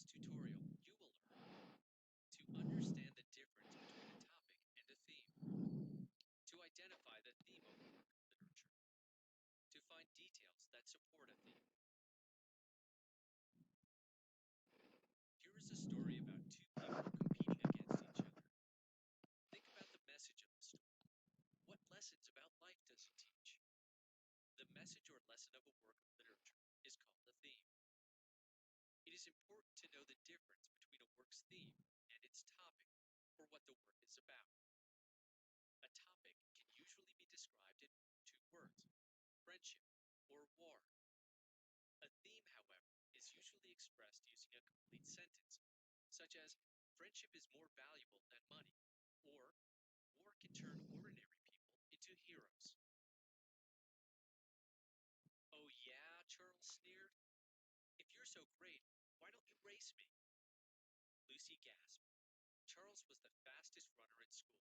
this tutorial, you will learn to understand the difference between a topic and a theme, to identify the theme of a work of literature, to find details that support a theme. Here is a story about two people competing against each other. Think about the message of the story. What lessons about life does it teach? The message or lesson of a work of literature is called a theme. It is important to know the difference between a work's theme and its topic, or what the work is about. A topic can usually be described in two words: friendship or war. A theme, however, is usually expressed using a complete sentence, such as friendship is more valuable than money, or war can turn ordinary people into heroes. Oh, yeah, Charles sneered. If you're so great, why don't you race me? Lucy gasped. Charles was the fastest runner at school.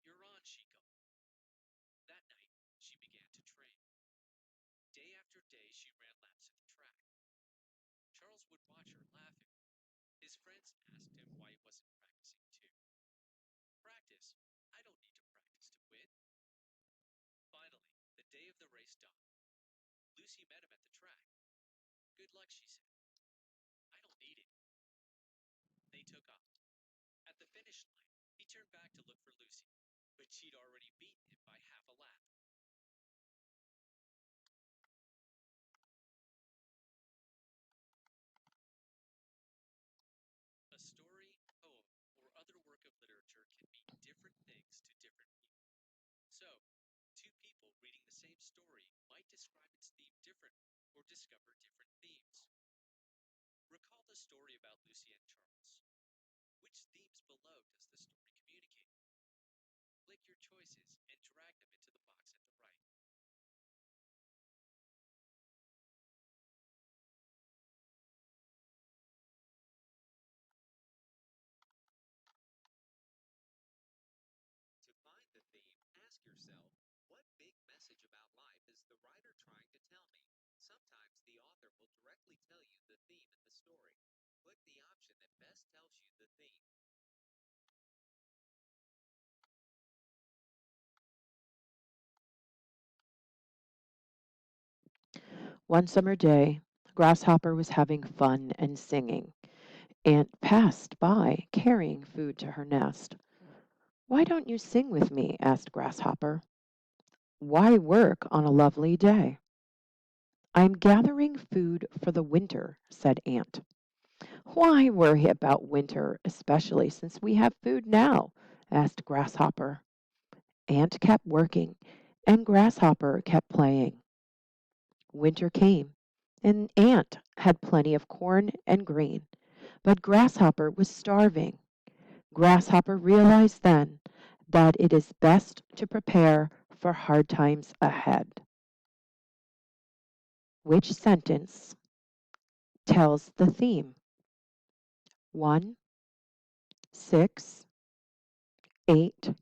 You're on, she gulped. That night, she began to train. Day after day, she ran laps at the track. Charles would watch her, laughing. His friends asked him why he wasn't practicing too. Practice? I don't need to practice to win. Finally, the day of the race dawned. Lucy met him at the track. Good luck, she said. I don't need it. They took off. At the finish line, he turned back to look for Lucy, but she'd already beaten him by half a lap. A story, poem, or other work of literature can mean different things to different people. So, two people reading the same story might describe its theme differently or discover different themes. Recall the story about Lucy and Charles. Which themes below does the story communicate? Click your choices and drag them into the box at the right. To find the theme, ask yourself, what big message about life is the writer trying to tell me? Sometimes the author will directly tell you the theme in the story. Click the option that best tells you the theme. One summer day, Grasshopper was having fun and singing. Ant passed by, carrying food to her nest. "Why don't you sing with me?" asked Grasshopper. "Why work on a lovely day?" "I'm gathering food for the winter," said Ant. "Why worry about winter, especially since we have food now?" asked Grasshopper. Ant kept working, and Grasshopper kept playing. Winter came, and Ant had plenty of corn and grain, but Grasshopper was starving. Grasshopper realized then that it is best to prepare for hard times ahead. Which sentence tells the theme? 1, 6, 8,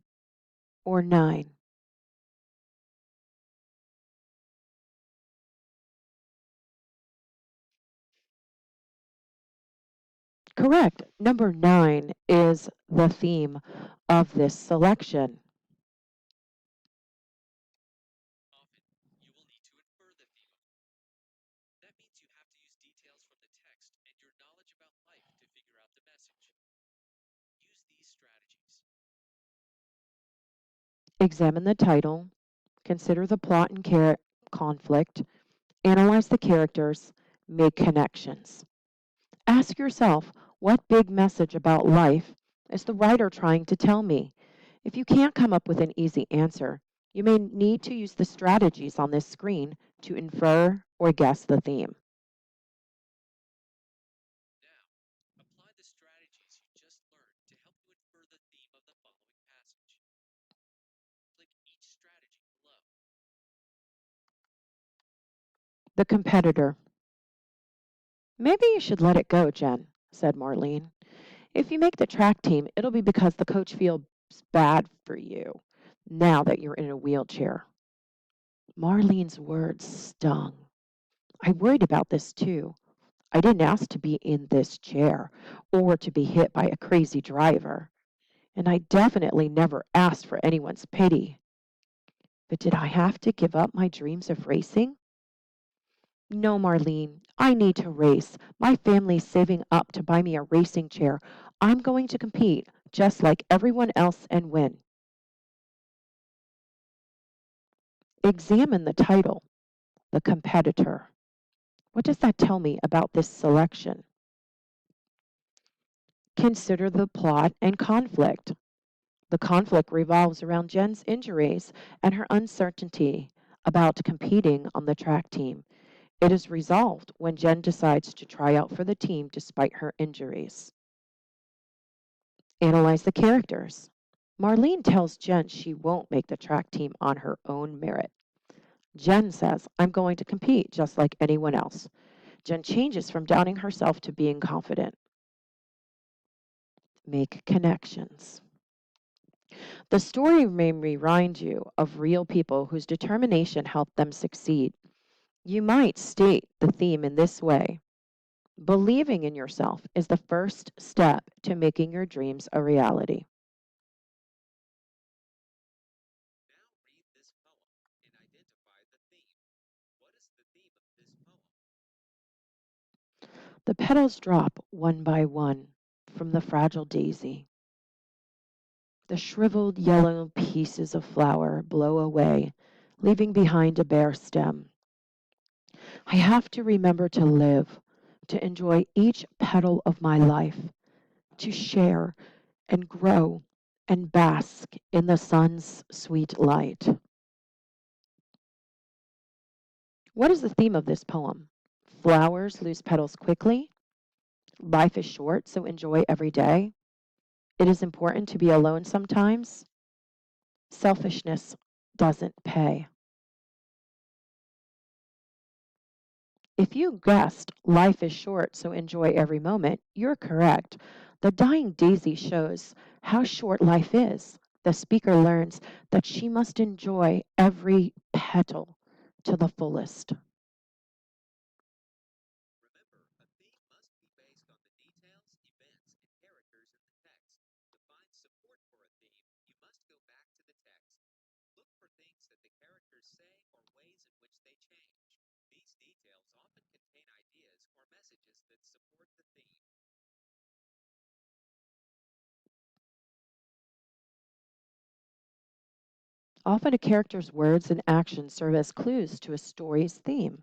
or 9? Correct. Number 9 is the theme of this selection. Often, you will need to infer the theme of a book. That means you have to use details from the text and your knowledge about life to figure out the message. Use these strategies. Examine the title, consider the plot and conflict, analyze the characters, make connections. Ask yourself, what big message about life is the writer trying to tell me? If you can't come up with an easy answer, you may need to use the strategies on this screen to infer or guess the theme. Now, apply the strategies you just learned to help you infer the theme of the following passage. Click each strategy below. The competitor. "Maybe you should let it go, Jen," said Marlene. "If you make the track team, it'll be because the coach feels bad for you now that you're in a wheelchair." Marlene's words stung. I worried about this too. I didn't ask to be in this chair or to be hit by a crazy driver, and I definitely never asked for anyone's pity. But did I have to give up my dreams of racing? No, Marlene, I need to race. My family's saving up to buy me a racing chair. I'm going to compete just like everyone else and win. Examine the title, The Competitor. What does that tell me about this selection? Consider the plot and conflict. The conflict revolves around Jen's injuries and her uncertainty about competing on the track team. It is resolved when Jen decides to try out for the team despite her injuries. Analyze the characters. Marlene tells Jen she won't make the track team on her own merit. Jen says, I'm going to compete just like anyone else. Jen changes from doubting herself to being confident. Make connections. The story may remind you of real people whose determination helped them succeed. You might state the theme in this way: believing in yourself is the first step to making your dreams a reality. Now read this poem and identify the theme. What is the theme of this poem? The petals drop one by one from the fragile daisy. The shriveled yellow pieces of flower blow away, leaving behind a bare stem. I have to remember to live, to enjoy each petal of my life, to share and grow and bask in the sun's sweet light. What is the theme of this poem? Flowers lose petals quickly. Life is short, so enjoy every day. It is important to be alone sometimes. Selfishness doesn't pay. If you guessed life is short, so enjoy every moment, you're correct. The dying daisy shows how short life is. The speaker learns that she must enjoy every petal to the fullest. Remember, a theme must be based on the details, events, and characters in the text. To find support for a theme, you must go back to the text. Look for things that the characters say or ways in which they change. These details often contain ideas or messages that support the theme. Often a character's words and actions serve as clues to a story's theme.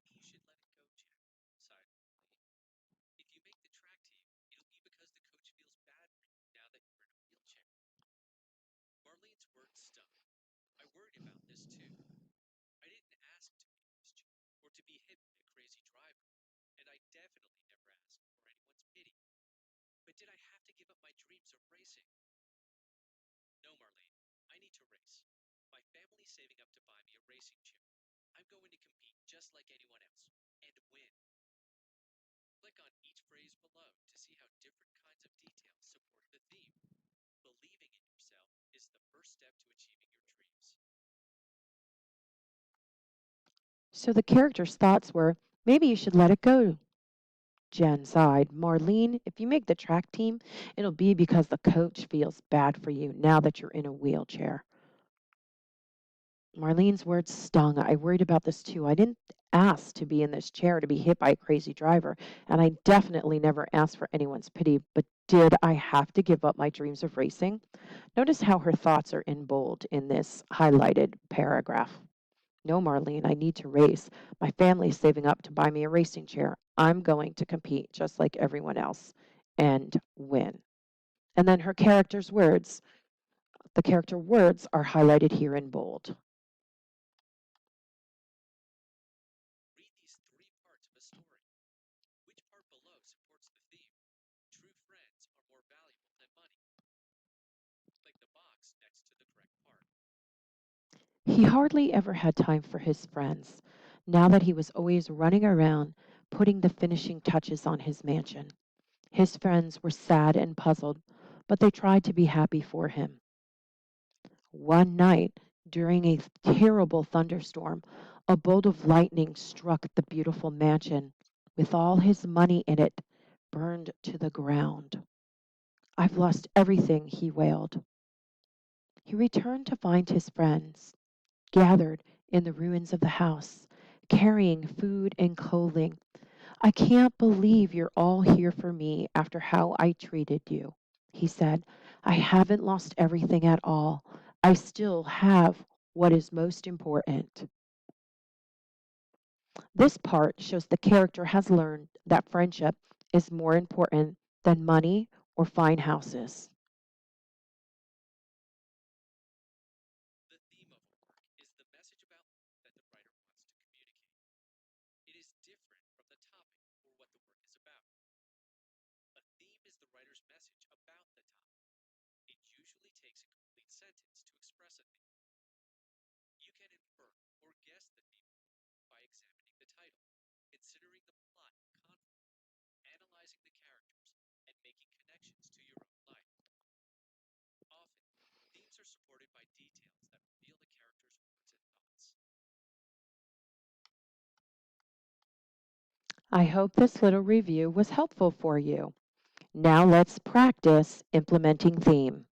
Maybe you should let it go, Jack, sighed Marlene. If you make the track team, it'll be because the coach feels bad for you now that you're in a wheelchair. Marlene's words stung. I worried about this too. I didn't ask to be in this chair or to be hit by a crazy driver, and I definitely never asked for anyone's pity. But did I have to give up my dreams of racing? No, Marlene. I need to race. My family's saving up to buy me a racing chair. I'm going to compete just like anyone else and win. Click on each phrase below to see how different kinds of details support the theme. Believing in yourself is the first step to achieving your dreams. So the character's thoughts were, maybe you should let it go. Jen sighed. Marlene, if you make the track team, it'll be because the coach feels bad for you now that you're in a wheelchair. Marlene's words stung. I worried about this too. I didn't ask to be in this chair to be hit by a crazy driver, and I definitely never asked for anyone's pity, but did I have to give up my dreams of racing? Notice how her thoughts are in bold in this highlighted paragraph. No, Marlene, I need to race. My family's saving up to buy me a racing chair. I'm going to compete just like everyone else and win. And then her character's words, the character words are highlighted here in bold. Read these three parts of a story. Which part below supports the theme? True friends are more valuable than money. Click the box next to the correct part. He hardly ever had time for his friends, now that he was always running around putting the finishing touches on his mansion. His friends were sad and puzzled, but they tried to be happy for him. One night, during a terrible thunderstorm, A bolt of lightning struck the beautiful mansion, with all his money in it, burned to the ground. I've lost everything, he wailed. He returned to find his friends gathered in the ruins of the house, carrying food and clothing. I can't believe you're all here for me after how I treated you, he said. I haven't lost everything at all. I still have what is most important. This part shows the character has learned that friendship is more important than money or fine houses. The theme of a work is the message about life that the writer wants to communicate. It is different from the topic or what the work is about. A theme is the writer's message about the topic. It usually takes a complete sentence to express a theme. You can infer or guess the theme of the work by examining the title, considering the plot and conflict, analyzing the characters, and making connections to your own life. Often, themes are supported by details that reveal the character's moods and thoughts. I hope this little review was helpful for you. Now let's practice implementing theme.